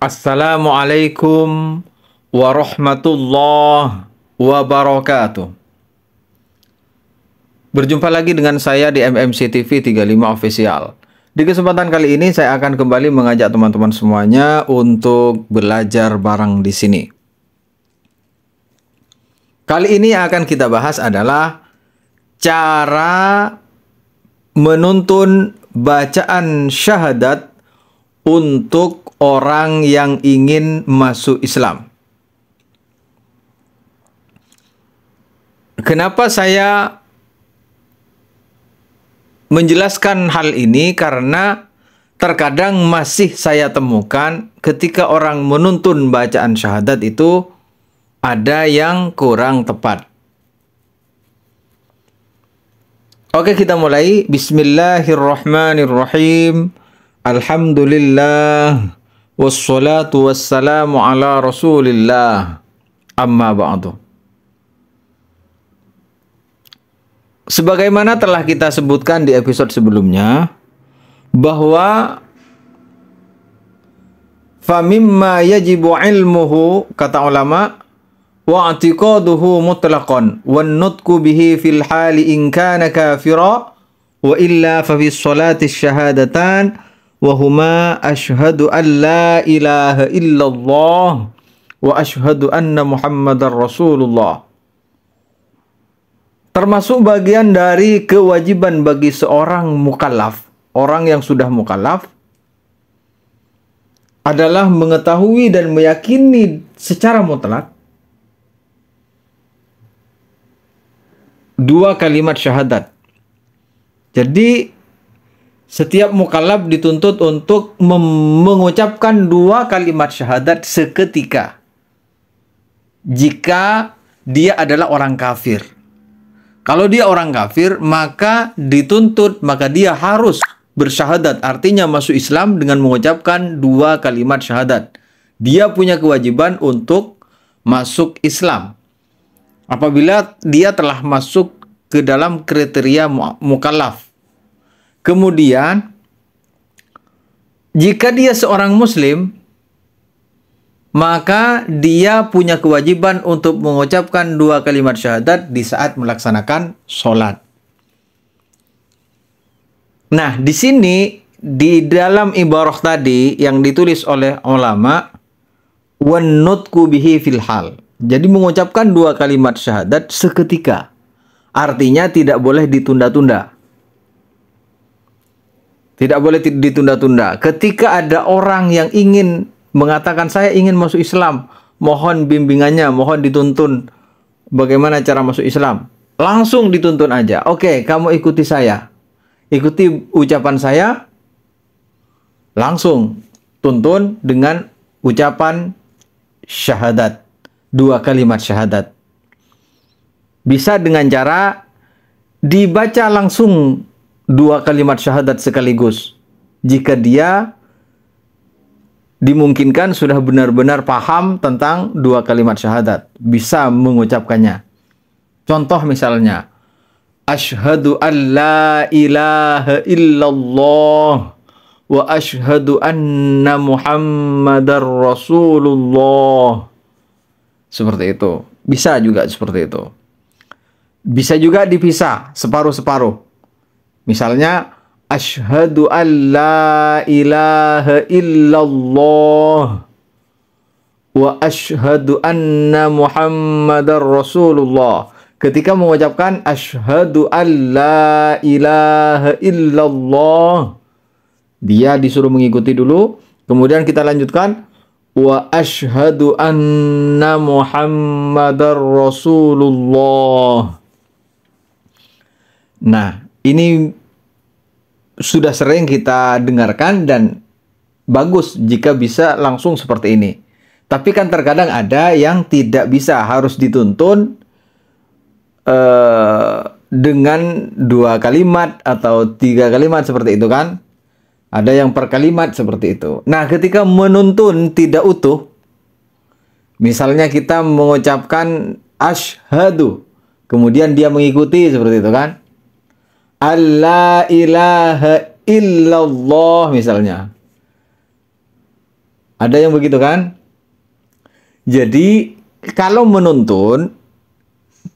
Assalamualaikum warahmatullahi wabarakatuh. Berjumpa lagi dengan saya di MMC TV 35 Official. Di kesempatan kali ini saya akan kembali mengajak teman-teman semuanya untuk belajar bareng di sini. Kali ini yang akan kita bahas adalah cara menuntun bacaan syahadat untuk orang yang ingin masuk Islam. Kenapa saya menjelaskan hal ini? Karena terkadang masih saya temukan ketika orang menuntun bacaan syahadat itu ada yang kurang tepat. Oke, kita mulai. Bismillahirrahmanirrahim. Alhamdulillah. Wassalatu wassalamu ala rasulillah. Amma ba'du. Sebagaimana telah kita sebutkan di episode sebelumnya, bahwa famimma yajibu ilmuhu, kata ulama, wa i'tiqaduhu mutlaqan wan nutqu bihi fil hali in kana kafira wa illa fa fi sholati syahadatan wahuma asyhadu an la ilaha illallah wa asyhadu anna muhammadar rasulullah. Termasuk bagian dari kewajiban bagi seorang mukallaf, orang yang sudah mukallaf, adalah mengetahui dan meyakini secara mutlak dua kalimat syahadat. Jadi setiap mukallaf dituntut untuk mengucapkan dua kalimat syahadat seketika jika dia adalah orang kafir. Kalau dia orang kafir, maka dia harus bersyahadat, artinya masuk Islam dengan mengucapkan dua kalimat syahadat. Dia punya kewajiban untuk masuk Islam apabila dia telah masuk ke dalam kriteria mukallaf. Kemudian, jika dia seorang muslim, maka dia punya kewajiban untuk mengucapkan dua kalimat syahadat di saat melaksanakan sholat. Nah, di sini, di dalam ibarah tadi yang ditulis oleh ulama, wan nutqu bihi fil hal. Jadi mengucapkan dua kalimat syahadat seketika. Artinya tidak boleh ditunda-tunda. Tidak boleh ditunda-tunda. Ketika ada orang yang ingin mengatakan, saya ingin masuk Islam, mohon bimbingannya, mohon dituntun bagaimana cara masuk Islam. Langsung dituntun aja. Oke, kamu ikuti saya. Ikuti ucapan saya. Langsung tuntun dengan ucapan syahadat. Dua kalimat syahadat. Bisa dengan cara dibaca langsung dua kalimat syahadat sekaligus. Jika dia dimungkinkan sudah benar-benar paham tentang dua kalimat syahadat, bisa mengucapkannya. Contoh misalnya, asyhadu an la ilaha illallah wa asyhadu anna muhammadar rasulullah. Seperti itu. Bisa juga seperti itu. Bisa juga dipisah separuh-separuh. Misalnya, asyhadu an la ilaha illallah wa asyhadu anna muhammadar rasulullah. Ketika mengucapkan asyhadu an la ilaha illallah, dia disuruh mengikuti dulu. Kemudian kita lanjutkan, wa asyhadu anna muhammadar rasulullah. Nah, ini sudah sering kita dengarkan dan bagus jika bisa langsung seperti ini. Tapi kan terkadang ada yang tidak bisa, harus dituntun dengan dua kalimat atau tiga kalimat seperti itu kan. Ada yang per kalimat seperti itu. Nah, ketika menuntun tidak utuh, misalnya kita mengucapkan asyhadu, kemudian dia mengikuti seperti itu kan. La ilaha illallah misalnya. Ada yang begitu kan? Jadi kalau menuntun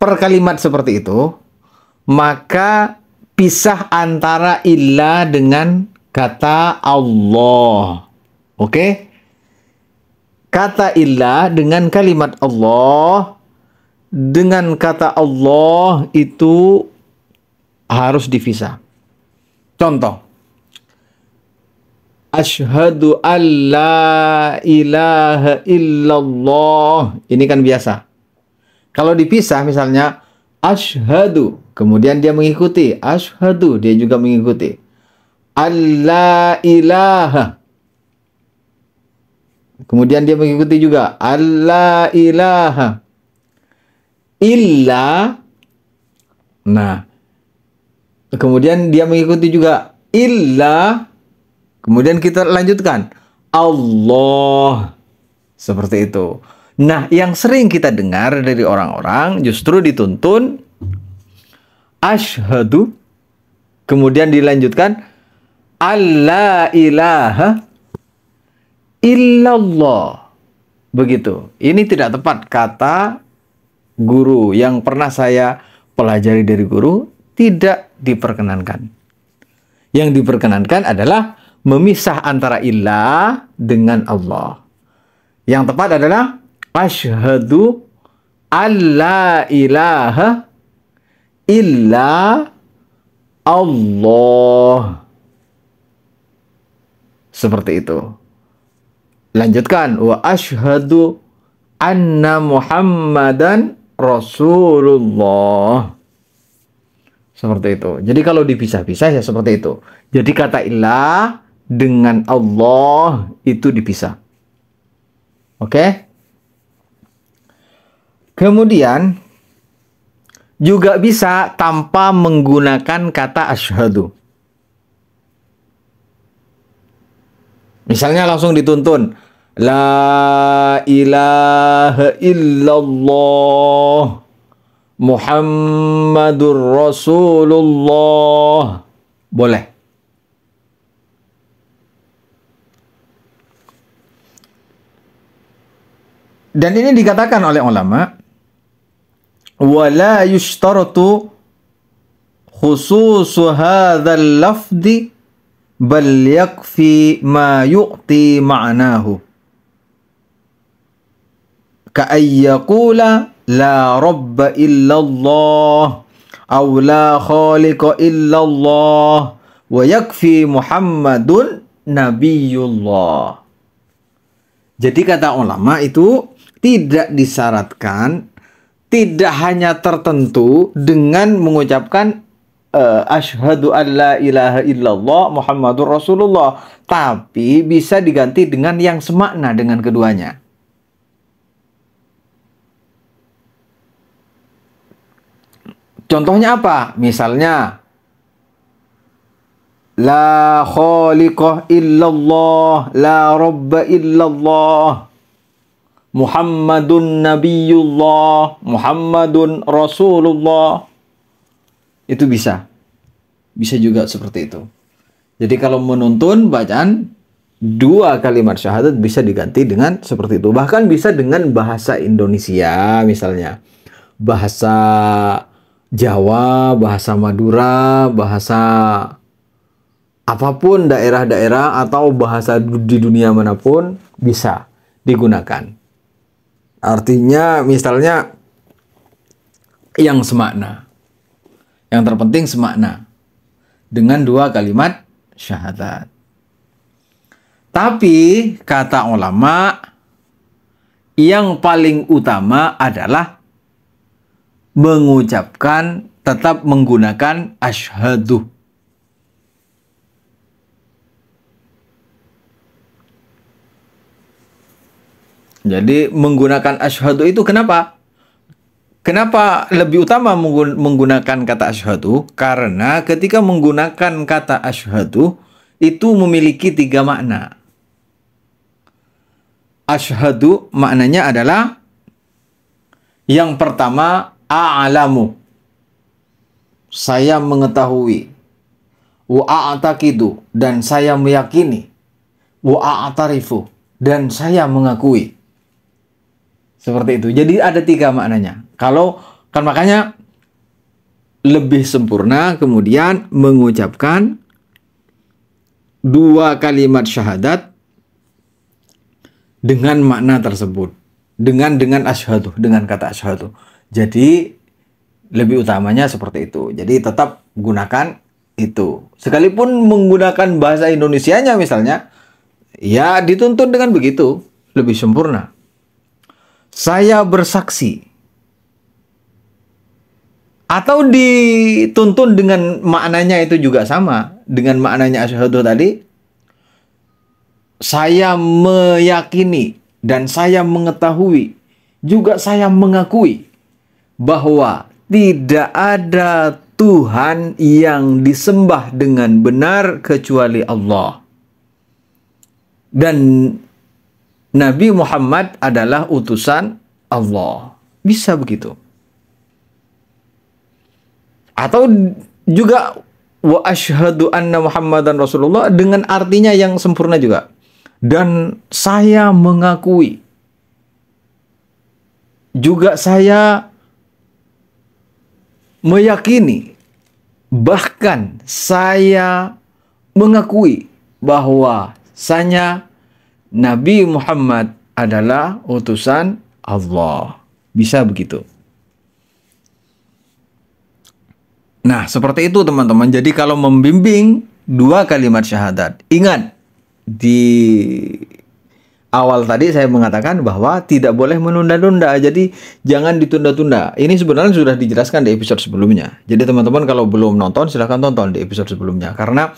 per kalimat seperti itu, maka pisah antara illa dengan kata Allah. Oke? Kata illa dengan kalimat Allah, dengan kata Allah itu harus dipisah. Contoh, asyhadu an la ilaha illallah. Ini kan biasa. Kalau dipisah misalnya asyhadu, kemudian dia mengikuti, asyhadu, dia juga mengikuti. Alla ilaha. Kemudian dia mengikuti juga alla ilaha illa. Nah, kemudian dia mengikuti juga illa. Kemudian kita lanjutkan Allah. Seperti itu. Nah, yang sering kita dengar dari orang-orang justru dituntun asyhadu, kemudian dilanjutkan alla ilaha illallah. Begitu. Ini tidak tepat. Kata guru yang pernah saya pelajari dari guru, tidak diperkenankan. Yang diperkenankan adalah memisah antara ilah dengan Allah. Yang tepat adalah asyhadu alla ilaha illa Allah. Seperti itu. Lanjutkan, wa asyhadu anna Muhammadan Rasulullah. Seperti itu. Jadi kalau dipisah-pisah ya seperti itu. Jadi kata ilah dengan Allah itu dipisah. Oke? Kemudian juga bisa tanpa menggunakan kata asyhadu. Misalnya langsung dituntun la ilaha illallah Muhammadur Rasulullah. Boleh. Dan ini dikatakan oleh ulama, wala yushtaratu khususu hadzal lafzi bal yakfi ma yu'ti ma'nahu. Ka'ayyaqula la rabba illallah aw la khaliqa illallah wa yakfi Muhammadun nabiyullah. Jadi kata ulama itu tidak disyaratkan, tidak hanya tertentu dengan mengucapkan asyhadu an la ilaha illallah Muhammadur Rasulullah, tapi bisa diganti dengan yang semakna dengan keduanya. Contohnya apa? Misalnya la khaliqah illallah, la rabba illallah, Muhammadun nabiyullah, Muhammadun Rasulullah. Itu bisa. Bisa juga seperti itu. Jadi kalau menuntun bacaan dua kalimat syahadat bisa diganti dengan seperti itu. Bahkan bisa dengan bahasa Indonesia misalnya. Bahasa Jawa, bahasa Madura, bahasa apapun daerah-daerah atau bahasa di dunia manapun bisa digunakan. Artinya misalnya yang semakna. Yang terpenting semakna dengan dua kalimat syahadat. Tapi kata ulama yang paling utama adalah mengucapkan, tetap menggunakan asyhadu. Jadi menggunakan asyhadu itu kenapa? Kenapa lebih utama menggunakan kata asyhadu? Karena ketika menggunakan kata asyhadu itu memiliki tiga makna. Asyhadu maknanya adalah yang pertama a'lamu. Saya mengetahui. Wa a'taqidu, dan saya meyakini. Wa a'tarifu, dan saya mengakui. Seperti itu. Jadi ada 3 maknanya. Kalau kan makanya lebih sempurna kemudian mengucapkan 2 kalimat syahadat dengan makna tersebut. Dengan asyhadu, dengan kata asyhadu. Jadi lebih utamanya seperti itu. Jadi tetap gunakan itu. Sekalipun menggunakan bahasa Indonesianya misalnya, ya dituntut dengan begitu, lebih sempurna. Saya bersaksi. Atau dituntun dengan maknanya itu juga sama. Dengan maknanya asyhadu tadi. Saya meyakini dan saya mengetahui. Juga saya mengakui bahwa tidak ada Tuhan yang disembah dengan benar kecuali Allah. Dan Nabi Muhammad adalah utusan Allah. Bisa begitu. Atau juga wa asyhadu anna Muhammadan Rasulullah dengan artinya yang sempurna juga. Dan saya mengakui. Juga saya meyakini. Bahkan saya mengakui bahwasanya Nabi Muhammad adalah utusan Allah. Bisa begitu. Nah, seperti itu teman-teman. Jadi kalau membimbing 2 kalimat syahadat, ingat di awal tadi saya mengatakan bahwa tidak boleh menunda-nunda. Jadi jangan ditunda-tunda. Ini sebenarnya sudah dijelaskan di episode sebelumnya. Jadi teman-teman kalau belum nonton silahkan tonton di episode sebelumnya. Karena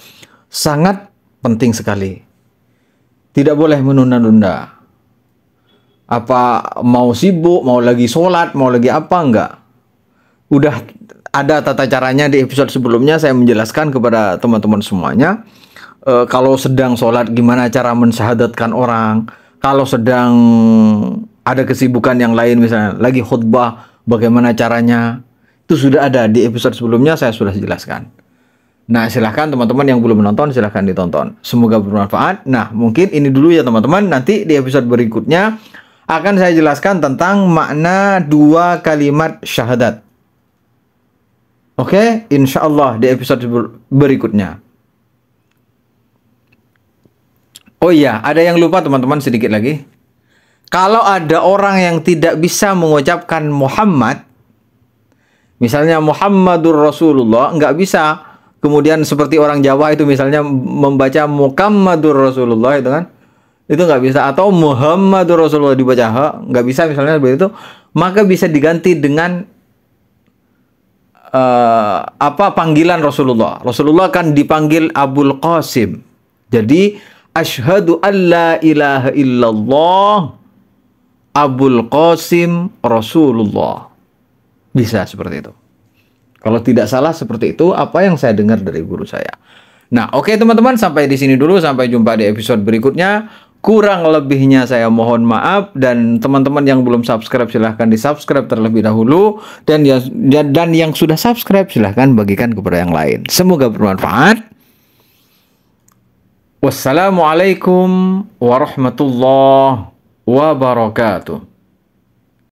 sangat penting sekali. Tidak boleh menunda-nunda. Apa mau sibuk, mau lagi sholat, mau lagi apa, enggak. Udah ada tata caranya di episode sebelumnya, saya menjelaskan kepada teman-teman semuanya. Kalau sedang sholat, gimana cara mensyahadatkan orang. Kalau sedang ada kesibukan yang lain, misalnya lagi khutbah, bagaimana caranya. Itu sudah ada di episode sebelumnya, saya sudah jelaskan. Nah, silahkan teman-teman yang belum menonton, silahkan ditonton. Semoga bermanfaat. Nah, mungkin ini dulu ya teman-teman. Nanti di episode berikutnya akan saya jelaskan tentang makna 2 kalimat syahadat. Oke, insya Allah di episode berikutnya. Oh iya, ada yang lupa teman-teman sedikit lagi. Kalau ada orang yang tidak bisa mengucapkan Muhammad, misalnya Muhammadur Rasulullah, nggak bisa. Kemudian seperti orang Jawa itu misalnya membaca Muhammadur Rasulullah itu kan, itu nggak bisa. Atau Muhammadur Rasulullah dibaca ha, nggak bisa misalnya seperti itu. Maka bisa diganti dengan panggilan Rasulullah. Rasulullah kan dipanggil Abul Qasim. Jadi asyhadu alla ilaha illallah Abul Qasim Rasulullah. Bisa seperti itu. Kalau tidak salah seperti itu apa yang saya dengar dari guru saya. Nah, oke teman-teman, sampai di sini dulu. Sampai jumpa di episode berikutnya. Kurang lebihnya saya mohon maaf, dan teman-teman yang belum subscribe silahkan di-subscribe terlebih dahulu, dan yang sudah subscribe silahkan bagikan kepada yang lain. Semoga bermanfaat. Wassalamualaikum warahmatullahi wabarakatuh.